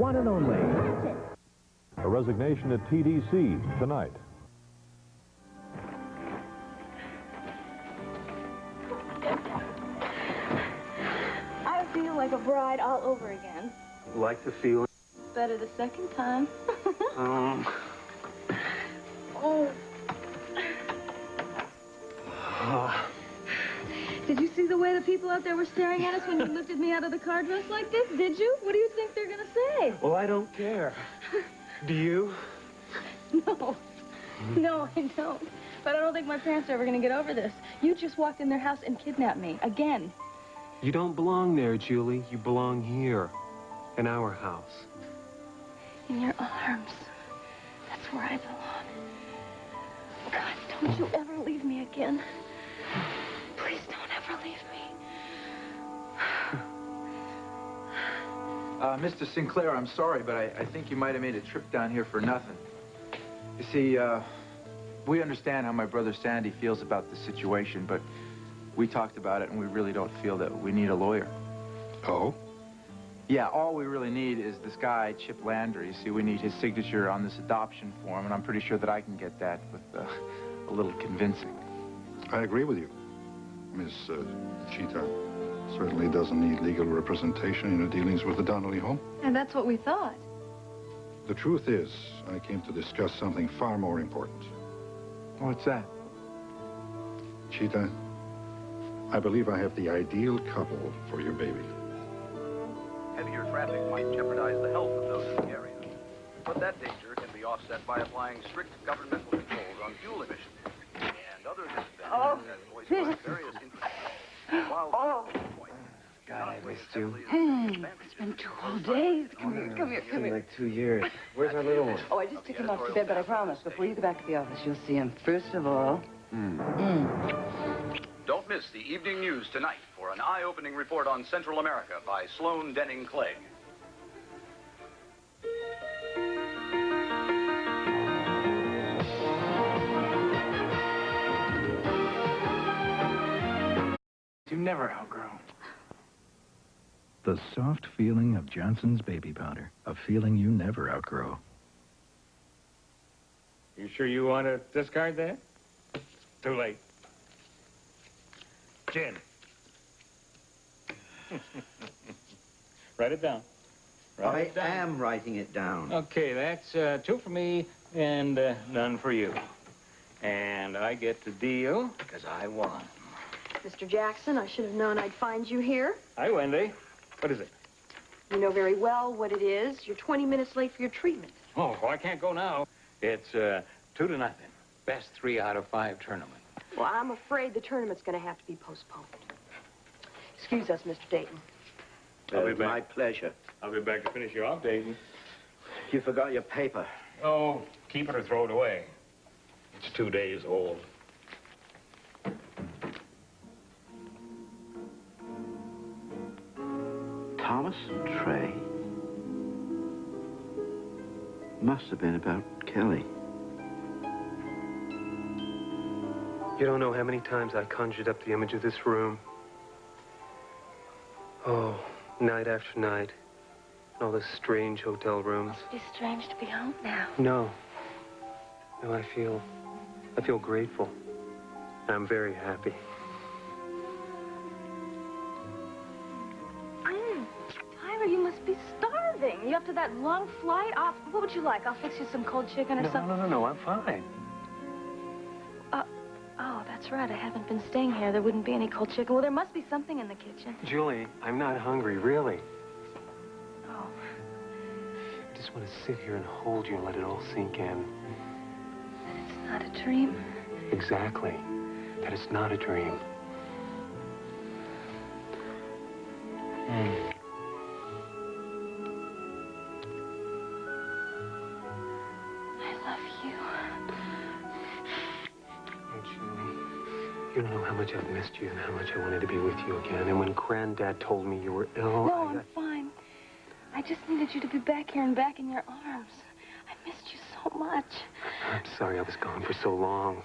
one and only. A resignation at TDC tonight. I feel like a bride all over again. Like the feeling? Better the second time. Oh. Did you see the way the people out there were staring at us when you lifted me out of the car dressed like this? Did you? What do you think they're gonna say? Well, I don't care. Do you? No. No, I don't. But I don't think my parents are ever gonna get over this. You just walked in their house and kidnapped me. Again. You don't belong there, Julie. You belong here. In our house. In your arms. That's where I belong. God, don't you ever leave me again. Please don't ever leave me. Mr. Sinclair, I'm sorry, but I think you might have made a trip down here for nothing. You see, we understand how my brother Sandy feels about the situation, but we talked about it, and we really don't feel that we need a lawyer. Oh? Yeah, all we really need is this guy, Chip Landry. You see, we need his signature on this adoption form, and I'm pretty sure that I can get that with a little convincing. I agree with you. Miss Cheetah certainly doesn't need legal representation in her dealings with the Donnelly home. And that's what we thought. The truth is, I came to discuss something far more important. What's that? Cheetah, I believe I have the ideal couple for your baby. Heavier traffic might jeopardize the health of those in the area. But that danger can be offset by applying strict governmental controls on fuel emissions and other disadvantages as voiced by various interests. While God, I missed you. It's been 2 whole days. Come here. It's been like 2 years. Where's our little one? Oh, I just took him off to bed, but I promise, before you go back to the office, you'll see him. First of all... Don't miss the evening news tonight for an eye-opening report on Central America by Sloan Denning Clegg. You never outgrow. The soft feeling of Johnson's baby powder. A feeling you never outgrow. You sure you want to discard that? Too late. Gin. Write it down. I am writing it down. Okay, that's 2 for me and none for you. And I get the deal because I won. Mr. Jackson, I should have known I'd find you here. Hi, Wendy. What is it? You know very well what it is. You're 20 minutes late for your treatment. Oh, I can't go now. It's 2-0. Best 3 out of 5 tournament. Well, I'm afraid the tournament's going to have to be postponed. Excuse us, Mr. Dayton. I'll be back. My pleasure. I'll be back to finish you off, Dayton. You forgot your paper. Oh, keep it or throw it away. It's 2 days old. Thomas and Trey must have been about Kelly. You don't know how many times I conjured up the image of this room. Oh, night after night. All the strange hotel rooms. Must be strange to be home now. No. No, I feel grateful. I'm very happy. Tyler, you must be starving. You up to that long flight? What would you like? I'll fix you some cold chicken or something. No, I'm fine. Oh, that's right. I haven't been staying here. There wouldn't be any cold chicken. Well, there must be something in the kitchen. Julie, I'm not hungry, really. Oh. I just want to sit here and hold you and let it all sink in. That it's not a dream? Exactly. That it's not a dream. I love you. Oh, Julie, you don't know how much I've missed you and how much I wanted to be with you again. And when Granddad told me you were ill, No, I'm fine. I just needed you to be back here and back in your arms. I missed you so much. I'm sorry I was gone for so long.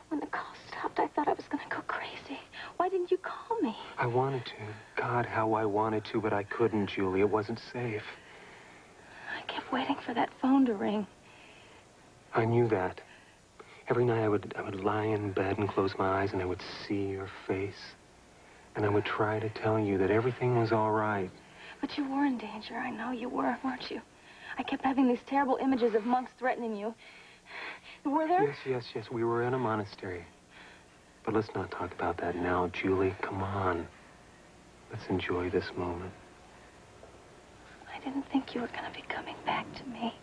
When the call stopped, stopped, I thought I was going to go crazy. Why didn't you call me? I wanted to. God, how I wanted to, but I couldn't, Julie. It wasn't safe. I kept waiting for that phone to ring. I knew that. Every night I would lie in bed and close my eyes and I would see your face. And I would try to tell you that everything was all right. But you were in danger. I know you were, weren't you? I kept having these terrible images of monks threatening you. Were there? Yes. We were in a monastery. But let's not talk about that now, Julie. Come on. Let's enjoy this moment. I didn't think you were going to be coming back to me.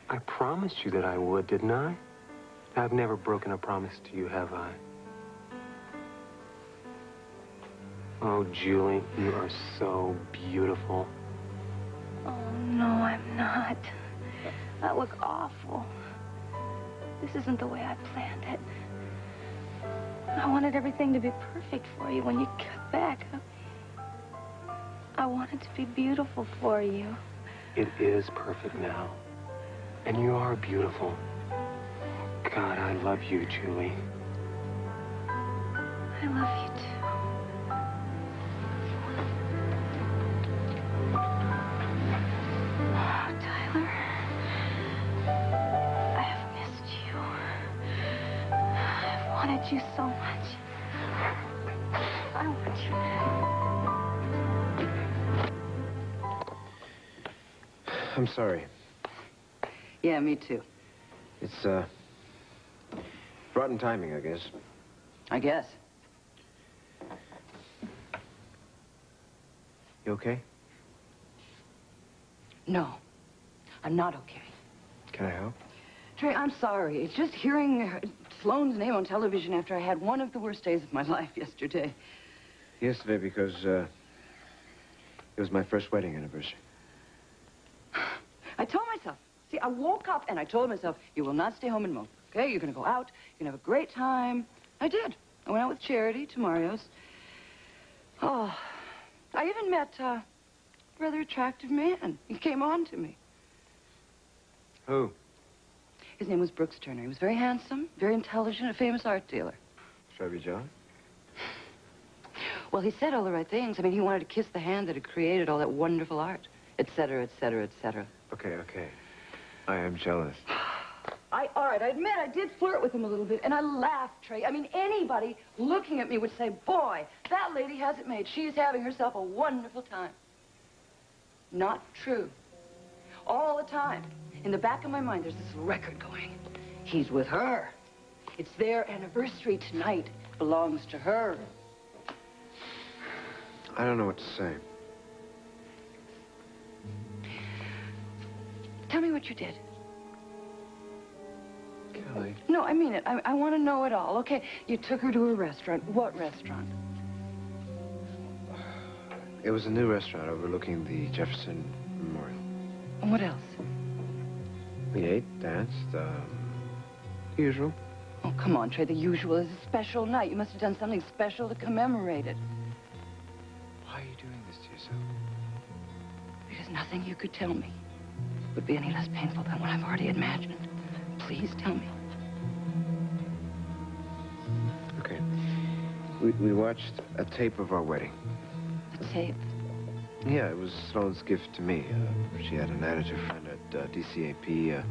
I promised you that I would, didn't I? I've never broken a promise to you, have I? Oh, Julie, you are so beautiful. Oh, no, I'm not. That look awful. This isn't the way I planned it. I wanted everything to be perfect for you when you got back. I wanted to be beautiful for you. It is perfect now. And you are beautiful. God, I love you, Julie. I love you, too. Oh, Tyler. I have missed you. I've wanted you so much. I want you. I'm sorry. Yeah, me too. It's, rotten timing, I guess. I guess. You okay? No, I'm not okay. Can I help? Trey, I'm sorry. It's just hearing Sloane's name on television after I had one of the worst days of my life yesterday. Yesterday because, it was my first wedding anniversary. I told myself, see, I woke up and I told myself, you will not stay home and mope, okay? You're going to go out, you're going to have a great time. I did. I went out with Charity to Mario's. Oh, I even met a rather attractive man. He came on to me. Who? His name was Brooks Turner. He was very handsome, very intelligent, a famous art dealer. Should I be jealous? Well, he said all the right things. I mean, he wanted to kiss the hand that had created all that wonderful art, et cetera, et cetera, et cetera. Okay. I am jealous. All right, I admit I did flirt with him a little bit, and I laughed, Trey. I mean, anybody looking at me would say, boy, that lady has it made. She's having herself a wonderful time. Not true. All the time. In the back of my mind, there's this record going. He's with her. It's their anniversary tonight. It belongs to her. I don't know what to say. Tell me what you did. Kelly. No, I mean it. I want to know it all. Okay, you took her to a restaurant. What restaurant? It was a new restaurant overlooking the Jefferson Memorial. And what else? We ate, danced, the usual. Oh, come on, Trey. The usual is a special night. You must have done something special to commemorate it. Why are you doing this to yourself? Because nothing you could tell me would be any less painful than what I've already imagined. Please tell me. Okay. We watched a tape of our wedding. A tape? Yeah, it was Sloane's gift to me. She had an editor friend at DCAP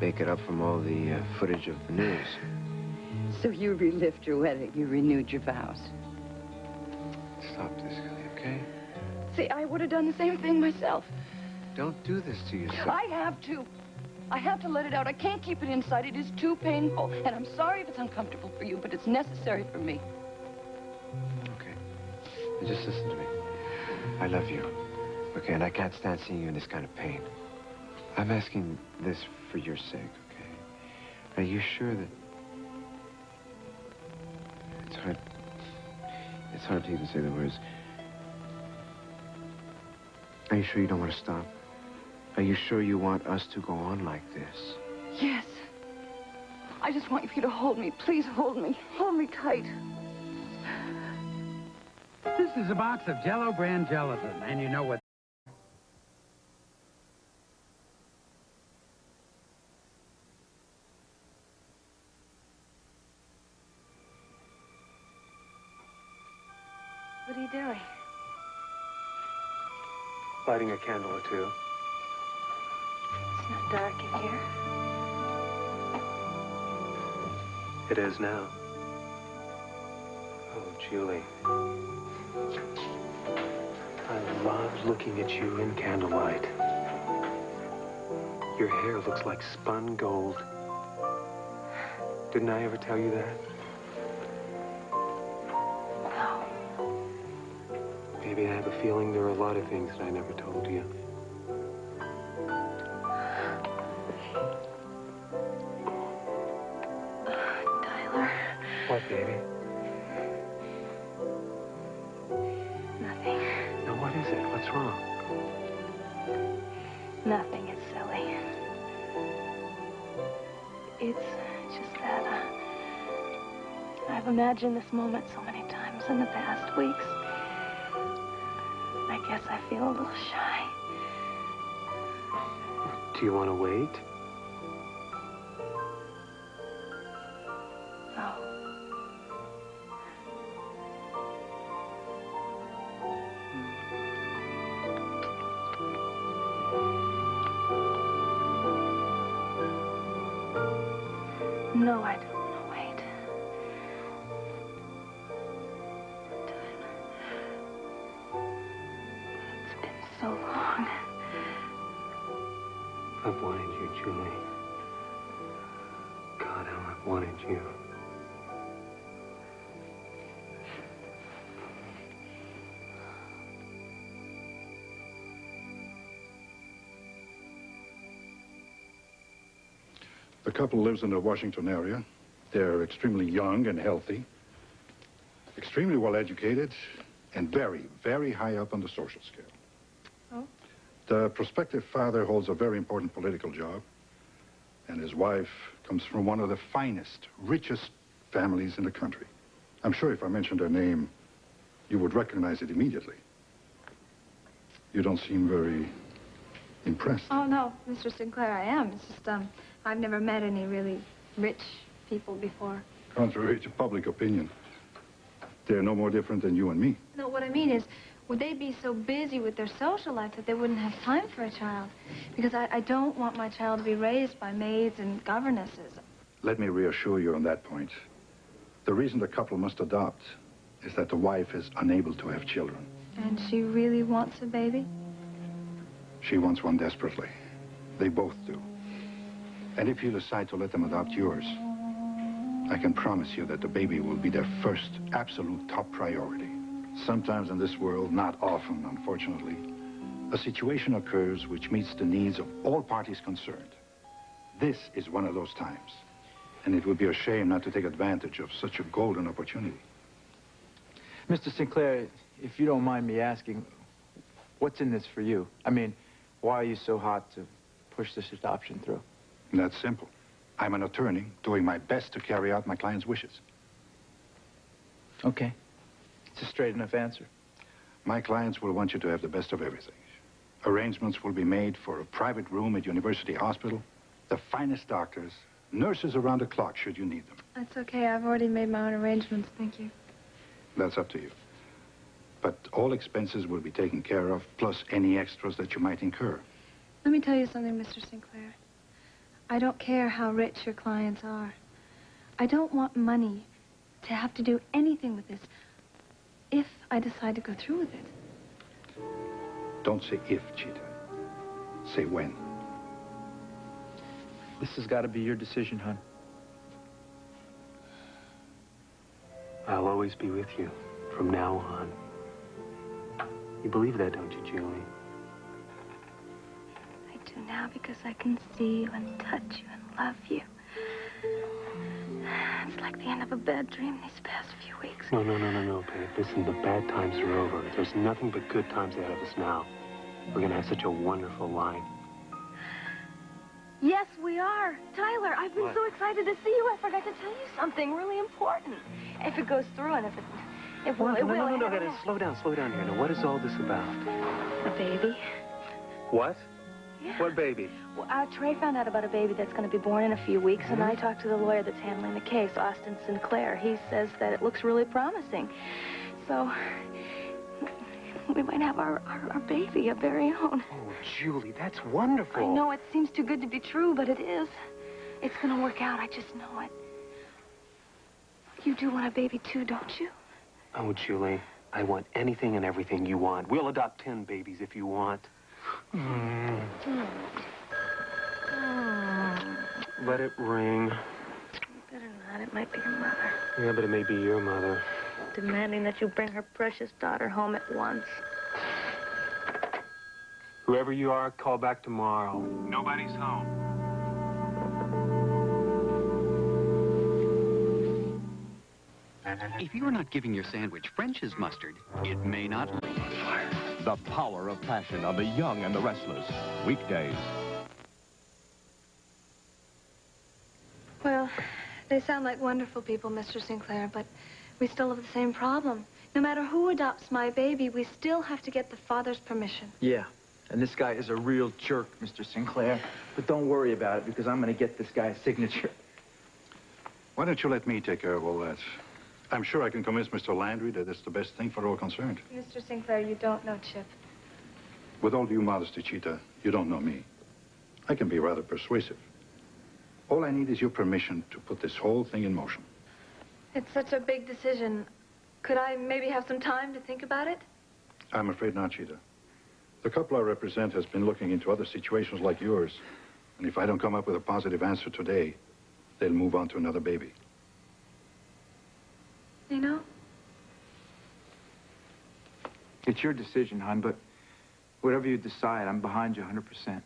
make it up from all the footage of the news. So you relived your wedding. You renewed your vows. Stop this, Kelly, okay? See, I would have done the same thing myself. Don't do this to yourself. I have to. I have to let it out. I can't keep it inside. It is too painful. And I'm sorry if it's uncomfortable for you, but it's necessary for me. Okay. Now just listen to me. I love you. Okay, and I can't stand seeing you in this kind of pain. I'm asking this for your sake, okay? Are you sure that... It's hard to even say the words. Are you sure you don't want to stop? Are you sure you want us to go on like this? Yes. I just want you to hold me. Please hold me. Hold me tight. This is a box of Jell-O brand gelatin, and you know what? doing? Lighting a candle or two. It's not dark in here. It is now. Oh, Julie. I love looking at you in candlelight. Your hair looks like spun gold. Didn't I ever tell you that? No. Maybe I have a feeling there are a lot of things that I never told you. Tyler. What, baby? Nothing. Now, what is it? What's wrong? Nothing. It's silly. It's just that I've imagined this moment so many times in the past weeks. I guess I feel a little shy. Do you want to wait? No. No, I don't want to wait. It's been so long. I've wanted you, Julie. God, how I've wanted you. The couple lives in the Washington area. They're extremely young and healthy, extremely well educated, and very, very high up on the social scale. Oh? The prospective father holds a very important political job, and his wife comes from one of the finest, richest families in the country. I'm sure if I mentioned her name, you would recognize it immediately. You don't seem very impressed. Oh, no, Mr. Sinclair, I am. It's just, I've never met any really rich people before. Contrary to public opinion, they're no more different than you and me. No, what I mean is, would they be so busy with their social life that they wouldn't have time for a child? Because I don't want my child to be raised by maids and governesses. Let me reassure you on that point. The reason the couple must adopt is that the wife is unable to have children. And she really wants a baby? She wants one desperately. They both do. And if you decide to let them adopt yours, I can promise you that the baby will be their first absolute top priority. Sometimes in this world, not often, unfortunately, a situation occurs which meets the needs of all parties concerned. This is one of those times. And it would be a shame not to take advantage of such a golden opportunity. Mr. Sinclair, if you don't mind me asking, what's in this for you? I mean, why are you so hot to push this adoption through? That's simple. I'm an attorney doing my best to carry out my client's wishes. Okay. It's a straight enough answer. My clients will want you to have the best of everything. Arrangements will be made for a private room at University Hospital, the finest doctors, nurses around the clock should you need them. That's okay. I've already made my own arrangements. Thank you. That's up to you. But all expenses will be taken care of, plus any extras that you might incur. Let me tell you something, Mr. Sinclair. I don't care how rich your clients are. I don't want money to have to do anything with this if I decide to go through with it. Don't say if, Cheetah. Say when. This has got to be your decision, hon. I'll always be with you from now on. You believe that, don't you, Julie? I do now because I can see you and touch you and love you. It's like the end of a bad dream these past few weeks. No, babe. Listen, the bad times are over. There's nothing but good times ahead of us now. We're going to have such a wonderful life. Yes, we are. Tyler, I've been so excited to see you. I forgot to tell you something really important. If it goes through and if it will, it will. No, slow down here. Now, what is all this about? A baby. What? Yeah. What baby? Well, Trey found out about a baby that's going to be born in a few weeks, and I talked to the lawyer that's handling the case, Austin Sinclair. He says that it looks really promising. So, We might have our baby, our very own. Oh, Julie, that's wonderful. I know it seems too good to be true, but it is. It's going to work out. I just know it. You do want a baby, too, don't you? Oh, Julie, I want anything and everything you want. We'll adopt 10 babies if you want. Let it ring. Better not. It might be your mother. Yeah, but it may be your mother. Demanding that you bring her precious daughter home at once. Whoever you are, call back tomorrow. Nobody's home. If you're not giving your sandwich French's mustard, it may not light on fire. The power of passion on The Young and the Restless. Weekdays. Well, they sound like wonderful people, Mr. Sinclair, but we still have the same problem. No matter who adopts my baby, we still have to get the father's permission. Yeah, and this guy is a real jerk, Mr. Sinclair. But don't worry about it, because I'm going to get this guy's signature. Why don't you let me take care of all that? I'm sure I can convince Mr. Landry that it's the best thing for all concerned. Mr. Sinclair, you don't know Chip. With all due modesty, Cheetah, you don't know me. I can be rather persuasive. All I need is your permission to put this whole thing in motion. It's such a big decision. Could I maybe have some time to think about it? I'm afraid not, Cheetah. The couple I represent has been looking into other situations like yours. And if I don't come up with a positive answer today, they'll move on to another baby. You know? It's your decision, hon, but whatever you decide, I'm behind you 100%.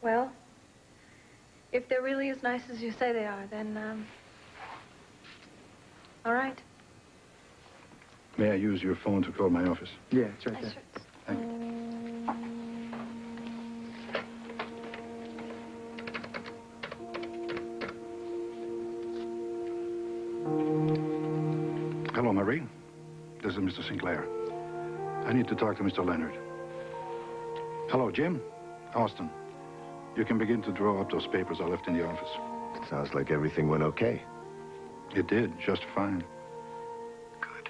Well, if they're really as nice as you say they are, then, all right. May I use your phone to call my office? Yeah, it's right there. Thank you. Hello, Marie. This is Mr. Sinclair. I need to talk to Mr. Leonard. Hello, Jim. Austin. You can begin to draw up those papers I left in the office. Sounds like everything went okay. It did, just fine. Good.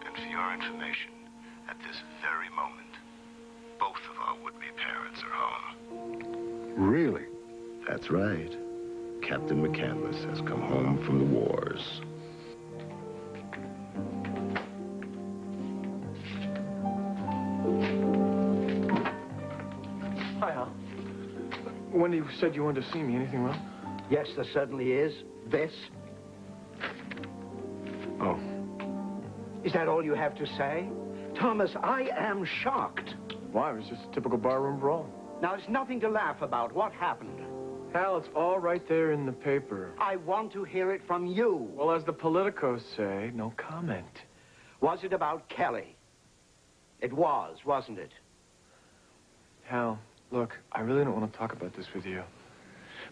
And for your information, at this very moment, both of our would-be parents are home. Really? That's right. Captain McCandless has come home from the wars. Hi, Hal. Wendy said you wanted to see me. Anything wrong? Yes, there certainly is. This. Oh. Is that all you have to say? Thomas, I am shocked. Why? It was just a typical barroom brawl. Now, there's nothing to laugh about. What happened? Hal, it's all right there in the paper. I want to hear it from you. Well, as the politicos say, no comment. Was it about Kelly? It was, wasn't it? Hal, look, I really don't want to talk about this with you.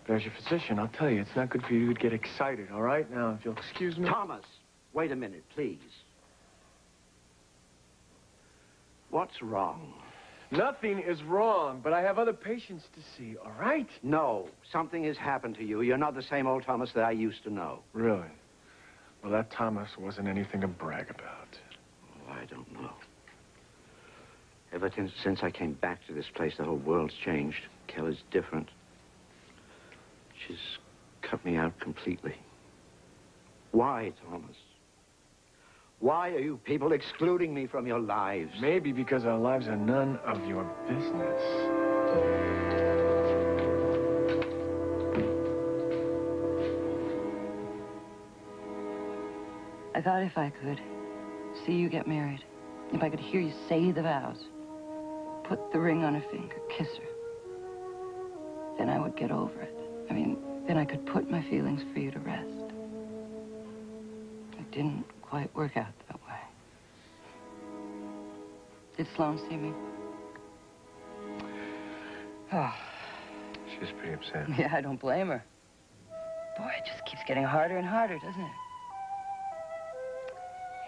But as your physician, I'll tell you, it's not good for you to get excited, all right? Now, if you'll excuse me... Thomas, wait a minute, please. What's wrong? Nothing is wrong, but I have other patients to see, all right? No, something has happened to you. You're not the same old Thomas that I used to know. Really? Well, that Thomas wasn't anything to brag about. Oh, I don't know. Ever since I came back to this place, the whole world's changed. Kelly's different. She's cut me out completely. Why, Thomas? Why are you people excluding me from your lives? Maybe because our lives are none of your business. I thought if I could see you get married, if I could hear you say the vows, put the ring on her finger, kiss her, then I would get over it. I mean, then I could put my feelings for you to rest. It didn't quite work out that way. Did Sloan see me? Oh. She was pretty upset. Yeah, I don't blame her. Boy, it just keeps getting harder and harder, doesn't it?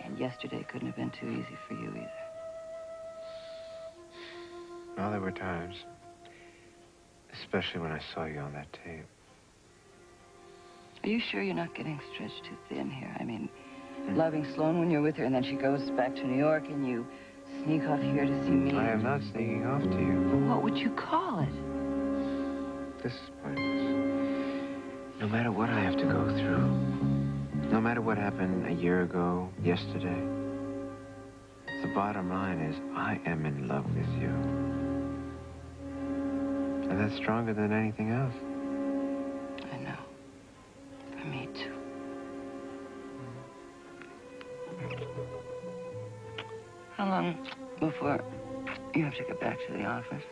And yesterday couldn't have been too easy for you either. Well, there were times. Especially when I saw you on that tape. Are you sure you're not getting stretched too thin here? I mean, loving Sloane when you're with her, and then she goes back to New York, and you sneak off here to see me. I am not sneaking off to you. What would you call it? This is pointless. No matter what I have to go through, no matter what happened a year ago, yesterday, the bottom line is I am in love with you. And that's stronger than anything else. I know. For me, too. How long before you have to get back to the office?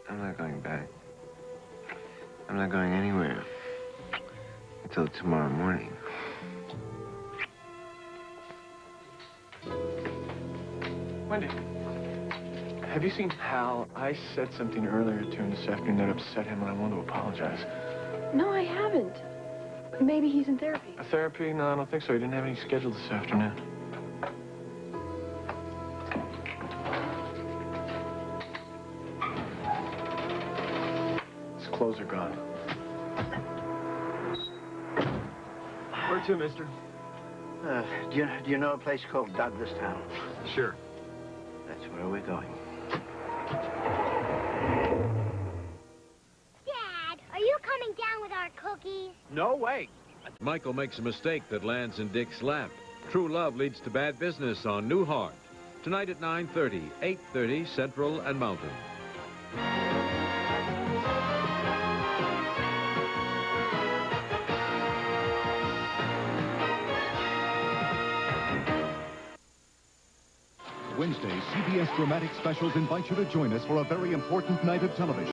I'm not going back. I'm not going anywhere until tomorrow morning. Wendy, have you seen Hal? I said something earlier to him this afternoon that upset him, and I want to apologize. No, I haven't. Maybe he's in therapy. Therapy? No, I don't think so. He didn't have any scheduled this afternoon. His clothes are gone. Where to, mister? Do you know a place called Douglastown? Sure. That's where we're going. Dad, are you coming down with our cookies? No way. Michael makes a mistake that lands in Dick's lap. True love leads to bad business on Newhart. Tonight at 9:30, 8:30 Central and Mountain. Wednesday, CBS Dramatic Specials invite you to join us for a very important night of television.